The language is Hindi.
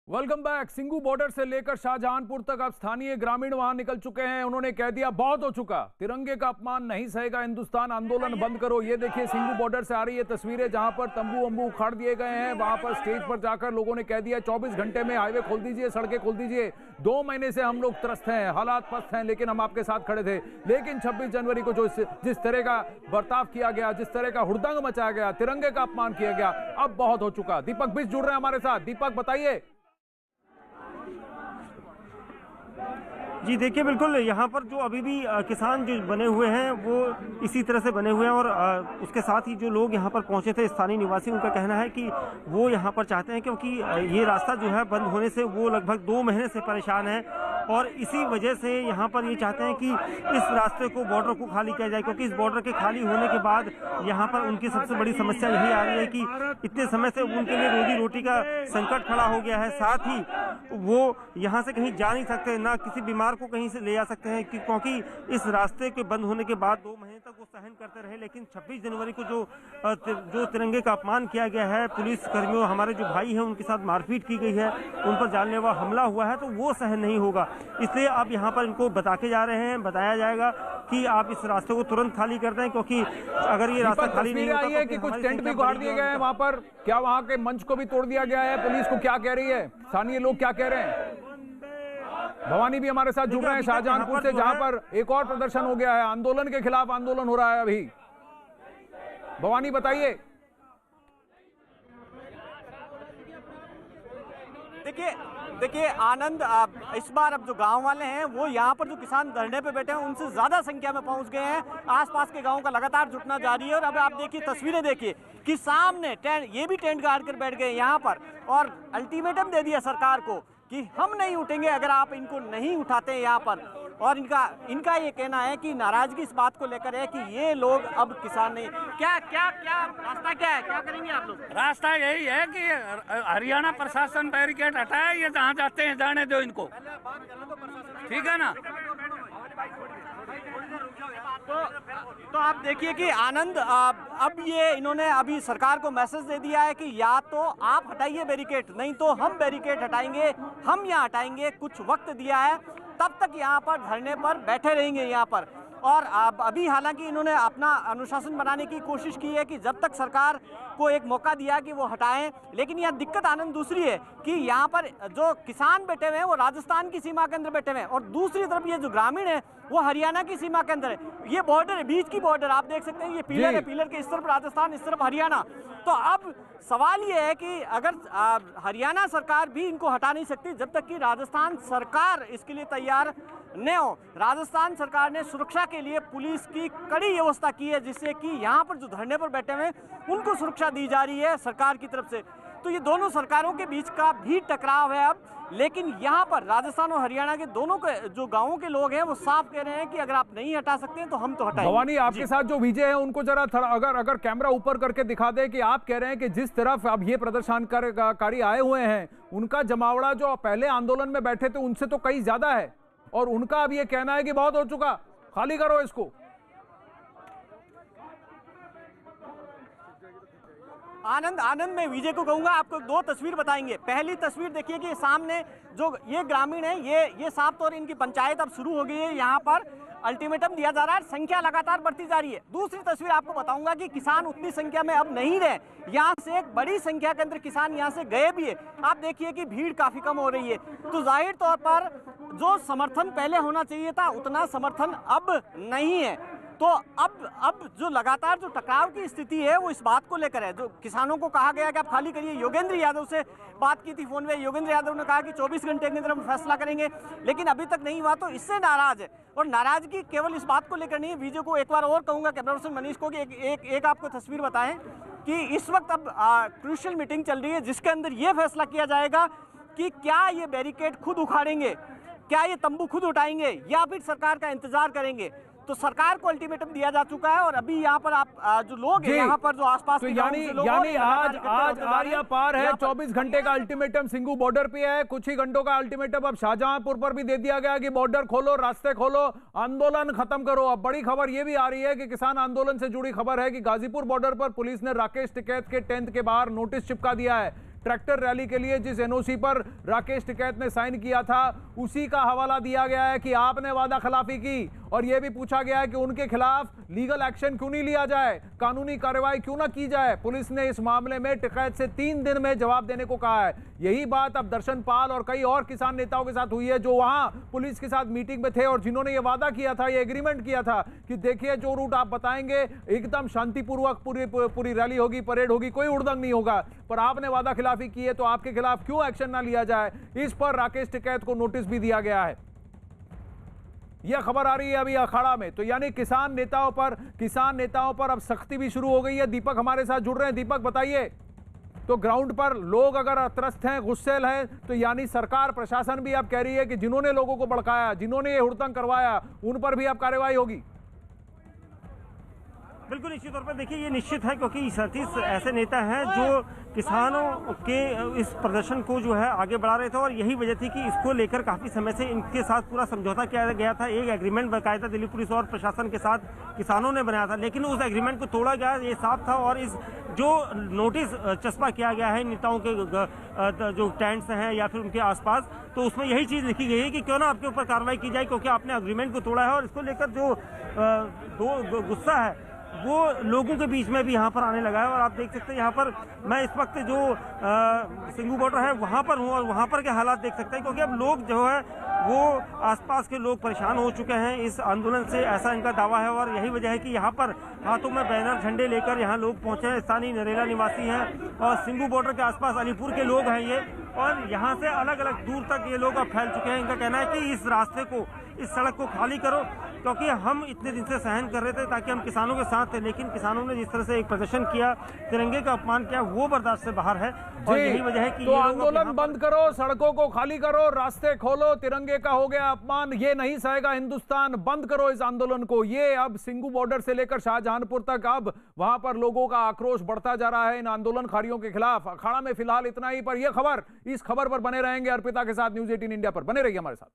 Welcome back. सिंगू बॉर्डर से लेकर शाहजहांपुर तक अब स्थानीय ग्रामीण वहां निकल चुके हैं। उन्होंने कह दिया बहुत हो चुका, तिरंगे का अपमान नहीं सहेगा हिंदुस्तान, आंदोलन बंद करो। ये देखिए सिंगू बॉर्डर से आ रही है तस्वीरें जहां पर तंबू वंबू उखाड़ दिए गए हैं। वहां पर स्टेज पर जाकर लोगों ने कह दिया 24 घंटे में हाईवे खोल दीजिए, सड़कें खोल दीजिए। 2 महीने से हम लोग त्रस्त हैं, हालात पस्त हैं, लेकिन हम आपके साथ खड़े थे। लेकिन 26 जनवरी को जो जिस तरह का बर्ताव किया गया, जिस तरह का हुड़दंग मचाया गया, तिरंगे का अपमान किया गया, अब बहुत हो चुका। दीपक बिष्ट जुड़ रहे हैं हमारे साथ। दीपक बताइए। जी देखिए, बिल्कुल यहाँ पर जो अभी भी किसान जो बने हुए हैं वो इसी तरह से बने हुए हैं और उसके साथ ही जो लोग यहाँ पर पहुँचे थे स्थानीय निवासी, उनका कहना है कि वो यहाँ पर चाहते हैं क्योंकि ये रास्ता जो है बंद होने से वो लगभग 2 महीने से परेशान है और इसी वजह से यहाँ पर ये चाहते हैं कि इस रास्ते को, बॉर्डर को खाली किया जाए, क्योंकि इस बॉर्डर के खाली होने के बाद यहाँ पर उनकी सबसे बड़ी समस्या यही आ रही है कि इतने समय से उनके लिए रोजी रोटी का संकट खड़ा हो गया है। साथ ही वो यहाँ से कहीं जा नहीं सकते, ना किसी बीमार को कहीं से ले जा सकते हैं क्योंकि इस रास्ते के बंद होने के बाद 2 महीने तक वो सहन करते रहे। लेकिन 26 जनवरी को जो तिरंगे का अपमान किया गया है, पुलिस कर्मियों, हमारे जो भाई हैं उनके साथ मारपीट की गई है, उन पर जानलेवा हमला हुआ है, तो वो सहन नहीं होगा। इसलिए अब यहाँ पर इनको बता के जा रहे हैं, बताया जाएगा कि आप इस रास्ते को तुरंत खाली कर दें, क्योंकि अगर ये रास्ता खाली नहीं होता है कि कुछ टेंट भी गाड़ दिए गए हैं वहां पर, क्या वहां के मंच को भी तोड़ दिया गया है? पुलिस को क्या कह रही है, स्थानीय लोग क्या कह रहे हैं? भवानी भी हमारे साथ जुड़ रहे हैं शाहजहांपुर से, जहां पर एक और प्रदर्शन हो गया है, आंदोलन के खिलाफ आंदोलन हो रहा है अभी। भवानी बताइए। देखिए आनंद, इस बार अब जो गांव वाले हैं वो यहाँ पर जो किसान धरने पे बैठे हैं उनसे ज्यादा संख्या में पहुंच गए हैं। आसपास के गांवों का लगातार जुटना जारी है और अब आप देखिए तस्वीरें देखिए कि सामने ये भी टेंट गाड़ कर बैठ गए यहाँ पर और अल्टीमेटम दे दिया सरकार को कि हम नहीं उठेंगे अगर आप इनको नहीं उठाते यहाँ पर। और इनका ये कहना है कि नाराजगी इस बात को लेकर है कि ये लोग अब किसान नहीं। क्या रास्ता क्या है, क्या करेंगे आप लोग? रास्ता यही है कि हरियाणा प्रशासन बैरिकेड हटाए, ये जहाँ जाते हैं जाने दो इनको, ठीक है ना? तो आप देखिए कि आनंद, अब ये इन्होंने अभी सरकार को मैसेज दे दिया है कि या तो आप हटाइए बैरिकेड, नहीं तो हम बैरिकेड हटाएंगे, हम यहाँ हटाएंगे। कुछ वक्त दिया है, तब तक यहाँ पर धरने पर बैठे रहेंगे यहाँ पर। और अभी हालांकि इन्होंने अपना अनुशासन बनाने की कोशिश की है कि जब तक सरकार को एक मौका दिया कि वो हटाएं। लेकिन यहाँ दिक्कत आनंद दूसरी है कि यहाँ पर जो किसान बैठे हुए हैं वो राजस्थान की सीमा के अंदर बैठे हुए हैं और दूसरी तरफ ये जो ग्रामीण है वो हरियाणा की सीमा के अंदर है। ये बॉर्डर है, बीच की बॉर्डर आप देख सकते हैं, ये पिलर है, पिलर के इस तरफ राजस्थान, इस तरफ हरियाणा। तो अब सवाल ये है कि अगर हरियाणा सरकार भी इनको हटा नहीं सकती जब तक कि राजस्थान सरकार इसके लिए तैयार न हो। राजस्थान सरकार ने सुरक्षा के लिए पुलिस की कड़ी व्यवस्था की है, जिससे कि यहाँ पर जो धरने पर बैठे हुए उनको सुरक्षा दी जा रही है सरकार की तरफ से। तो ये दोनों सरकारों के बीच का भी टकराव है अब। लेकिन यहाँ पर राजस्थान और हरियाणा के दोनों के जो गांवों के लोग हैं वो साफ कह रहे हैं कि अगर आप नहीं हटा सकते हैं तो हम तो हटाएंगे। भवानी, आपके साथ जो विजय है उनको जरा अगर कैमरा ऊपर करके दिखा दे कि आप कह रहे हैं कि जिस तरफ अब ये प्रदर्शनकारी आए हुए हैं उनका जमावड़ा जो पहले आंदोलन में बैठे थे उनसे तो कहीं ज्यादा है और उनका अब ये कहना है कि बहुत हो चुका, खाली करो इसको। आनंद मैं विजय को कहूंगा, आपको 2 तस्वीर बताएंगे। पहली तस्वीर देखिए कि सामने जो ये ग्रामीण है, ये साफ तौर इनकी पंचायत अब शुरू हो गई है, यहाँ पर अल्टीमेटम दिया जा रहा है, संख्या लगातार बढ़ती जा रही है। दूसरी तस्वीर आपको बताऊंगा कि किसान उतनी संख्या में अब नहीं रहे, यहाँ से एक बड़ी संख्या के अंदर किसान यहाँ से गए भी है। आप देखिए कि भीड़ काफी कम हो रही है। तो जाहिर तौर पर जो समर्थन पहले होना चाहिए था उतना समर्थन अब नहीं है। तो अब जो लगातार जो टकराव की स्थिति है वो इस बात को लेकर है। जो किसानों को कहा गया कि आप खाली करिए, योगेंद्र यादव से बात की थी फोन में, योगेंद्र यादव ने कहा कि 24 घंटे के अंदर हम फैसला करेंगे, लेकिन अभी तक नहीं हुआ, तो इससे नाराज है। और नाराजगी केवल इस बात को लेकर नहीं है। विजय को एक बार और कहूंगा, कैमरा पर्सन मनीष को, कि एक आपको तस्वीर बताएं कि इस वक्त अब क्रूशियल मीटिंग चल रही है जिसके अंदर यह फैसला किया जाएगा कि क्या ये बैरिकेड खुद उखाड़ेंगे, क्या ये तंबू खुद उठाएंगे या फिर सरकार का इंतजार करेंगे। तो सरकार को अल्टीमेटम दिया जा चुका है और अभी यहाँ पर आप जो लोग हैं यहाँ पर जो आसपास तो यानी आज आरिया पार है। 24 घंटे का अल्टीमेटम सिंगू बॉर्डर पे है, कुछ ही घंटों का अल्टीमेटम अब शाहजहांपुर पर भी दे दिया गया कि बॉर्डर खोलो, रास्ते खोलो, आंदोलन खत्म करो। अब बड़ी खबर यह भी आ रही है कि किसान आंदोलन से जुड़ी खबर है कि गाजीपुर बॉर्डर पर पुलिस ने राकेश टिकैत के टेंट के बाहर नोटिस चिपका दिया है। ट्रैक्टर रैली के लिए जिस एनओसी पर राकेश टिकैत ने साइन किया था उसी का हवाला दिया गया है कि आपने वादा खिलाफी की, और यह भी पूछा गया है कि उनके खिलाफ लीगल एक्शन क्यों नहीं लिया जाए, कानूनी कार्रवाई क्यों ना की जाए। पुलिस ने इस मामले में टिकैत से 3 दिन में जवाब देने को कहा है। यही बात अब दर्शन पाल और कई और किसान नेताओं के साथ हुई है जो वहां पुलिस के साथ मीटिंग में थे और जिन्होंने ये वादा किया था, ये एग्रीमेंट किया था कि देखिए जो रूट आप बताएंगे एकदम शांतिपूर्वक पूरी रैली होगी, परेड होगी, कोई उड़दंग नहीं होगा, पर आपने वादा खिलाफी की है तो आपके खिलाफ क्यों एक्शन ना लिया जाए। इस पर राकेश टिकैत को नोटिस भी दिया गया है। यह खबर आ रही है अभी अखाड़ा में, तो यानी किसान नेताओं पर अब सख्ती भी शुरू हो गई है। दीपक हमारे साथ जुड़ रहे हैं। दीपक बताइए, तो ग्राउंड पर लोग अगर त्रस्त हैं, गुस्सेल हैं, तो यानी सरकार प्रशासन भी अब कह रही है कि जिन्होंने लोगों को भड़काया, जिन्होंने ये हुड़दंग करवाया, उन पर भी अब कार्रवाई होगी। बिल्कुल निश्चित तौर पर देखिए ये निश्चित है, क्योंकि सतीश ऐसे नेता हैं जो किसानों के इस प्रदर्शन को जो है आगे बढ़ा रहे थे और यही वजह थी कि इसको लेकर काफ़ी समय से इनके साथ पूरा समझौता किया गया था। एक एग्रीमेंट बाकायदा दिल्ली पुलिस और प्रशासन के साथ किसानों ने बनाया था, लेकिन उस एग्रीमेंट को तोड़ा गया, ये साफ था। और इस जो नोटिस चस्पा किया गया है नेताओं के जो टेंट्स हैं या फिर उनके आसपास, तो उसमें यही चीज़ लिखी गई है कि क्यों ना आपके ऊपर कार्रवाई की जाए, क्योंकि आपने एग्रीमेंट को तोड़ा है। और इसको लेकर जो गुस्सा है वो लोगों के बीच में भी यहाँ पर आने लगा है। और आप देख सकते हैं यहाँ पर मैं इस वक्त जो सिंगू बॉर्डर है वहाँ पर हूँ और वहाँ पर के हालात देख सकते हैं, क्योंकि अब लोग जो है वो आसपास के लोग परेशान हो चुके हैं इस आंदोलन से, ऐसा इनका दावा है। और यही वजह है कि यहाँ पर हाथों में बैनर झंडे लेकर यहाँ लोग पहुँचे हैं। स्थानीय नरेला निवासी हैं और सिंगू बॉर्डर के आसपास अलीपुर के लोग हैं ये, और यहाँ से अलग अलग दूर तक ये लोग अब फैल चुके हैं। इनका कहना है कि इस रास्ते को, इस सड़क को खाली करो, क्योंकि हम इतने दिन से सहन कर रहे थे ताकि हम किसानों के साथ थे, लेकिन किसानों ने जिस तरह से एक प्रदर्शन किया, तिरंगे का अपमान किया, वो बर्दाश्त से बाहर है। और यही वजह है कि तो आंदोलन बंद करो, सड़कों को खाली करो, रास्ते खोलो, तिरंगे का हो गया अपमान, ये नहीं सहेगा हिंदुस्तान, बंद करो इस आंदोलन को। ये अब सिंगू बॉर्डर से लेकर शाहजहांपुर तक अब वहां पर लोगों का आक्रोश बढ़ता जा रहा है इन आंदोलनकारियों के खिलाफ। अखाड़ा में फिलहाल इतना ही, पर यह खबर, इस खबर पर बने रहेंगे अर्पिता के साथ न्यूज़ 18 इंडिया पर। बने रहिए हमारे साथ।